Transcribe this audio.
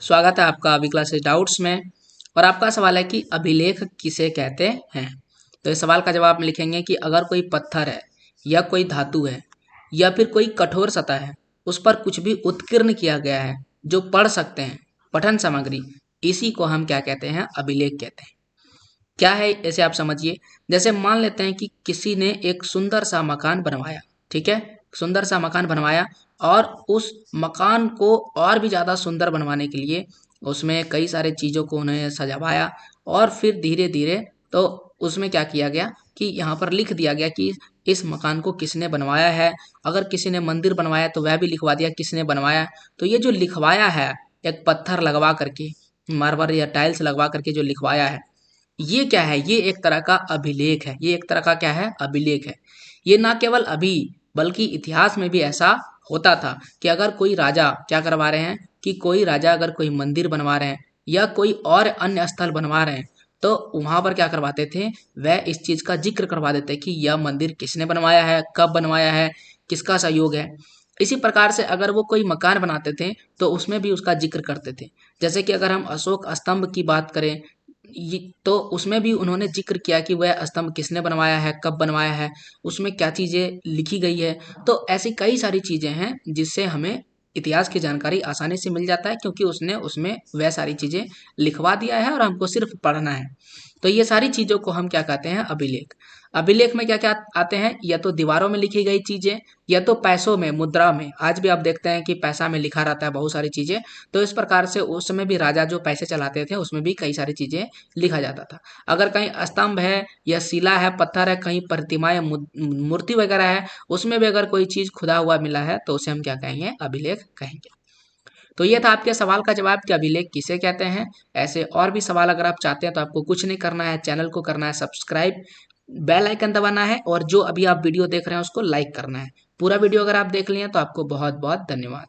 स्वागत है आपका अभी क्लासेस डाउट्स में। और आपका सवाल है कि अभिलेख किसे कहते हैं। तो इस सवाल का जवाब में लिखेंगे कि अगर कोई पत्थर है या कोई धातु है या फिर कोई कठोर सतह है, उस पर कुछ भी उत्कीर्ण किया गया है जो पढ़ सकते हैं, पठन सामग्री, इसी को हम क्या कहते हैं, अभिलेख कहते हैं। क्या है ऐसे आप समझिए। जैसे मान लेते हैं कि किसी ने एक सुंदर सा मकान बनवाया, ठीक है, सुंदर सा मकान बनवाया और उस मकान को और भी ज़्यादा सुंदर बनवाने के लिए उसमें कई सारे चीज़ों को उन्हें सजावाया और फिर धीरे धीरे तो उसमें क्या किया गया कि यहाँ पर लिख दिया गया कि इस मकान को किसने बनवाया है। अगर किसी ने मंदिर बनवाया तो वह भी लिखवा दिया किसने बनवाया। तो ये जो लिखवाया है, एक पत्थर लगवा करके, मार्बल या टाइल्स लगवा करके जो लिखवाया है, ये क्या है, ये एक तरह का अभिलेख है। ये एक तरह का क्या है, अभिलेख है। ये ना केवल अभी बल्कि इतिहास में भी ऐसा होता था कि अगर कोई राजा क्या करवा रहे हैं कि कोई राजा अगर कोई मंदिर बनवा रहे हैं या कोई और अन्य स्थल बनवा रहे हैं तो वहां पर क्या करवाते थे, वह इस चीज का जिक्र करवा देते कि यह मंदिर किसने बनवाया है, कब बनवाया है, किसका सहयोग है। इसी प्रकार से अगर वो कोई मकान बनाते थे तो उसमें भी उसका जिक्र करते थे। जैसे कि अगर हम अशोक स्तंभ की बात करें, ये तो उसमें भी उन्होंने जिक्र किया कि वह स्तंभ किसने बनवाया है, कब बनवाया है, उसमें क्या चीज़ें लिखी गई है। तो ऐसी कई सारी चीज़ें हैं जिससे हमें इतिहास की जानकारी आसानी से मिल जाता है, क्योंकि उसने उसमें वह सारी चीज़ें लिखवा दिया है और हमको सिर्फ पढ़ना है। तो ये सारी चीज़ों को हम क्या कहते हैं, अभिलेख। अभिलेख में क्या क्या आते हैं, या तो दीवारों में लिखी गई चीज़ें या तो पैसों में, मुद्रा में। आज भी आप देखते हैं कि पैसा में लिखा रहता है बहुत सारी चीज़ें। तो इस प्रकार से उस समय भी राजा जो पैसे चलाते थे उसमें भी कई सारी चीज़ें लिखा जाता था। अगर कहीं स्तंभ है या शिला है, पत्थर है, कहीं प्रतिमा या मूर्ति वगैरह है, उसमें भी अगर कोई चीज़ खुदा हुआ मिला है तो उसे हम क्या कहेंगे, अभिलेख कहेंगे। तो ये था आपके सवाल का जवाब कि अभिलेख किसे कहते हैं। ऐसे और भी सवाल अगर आप चाहते हैं तो आपको कुछ नहीं करना है, चैनल को करना है सब्सक्राइब, बेल आइकन दबाना है और जो अभी आप वीडियो देख रहे हैं उसको लाइक करना है। पूरा वीडियो अगर आप देख लिए तो आपको बहुत बहुत धन्यवाद।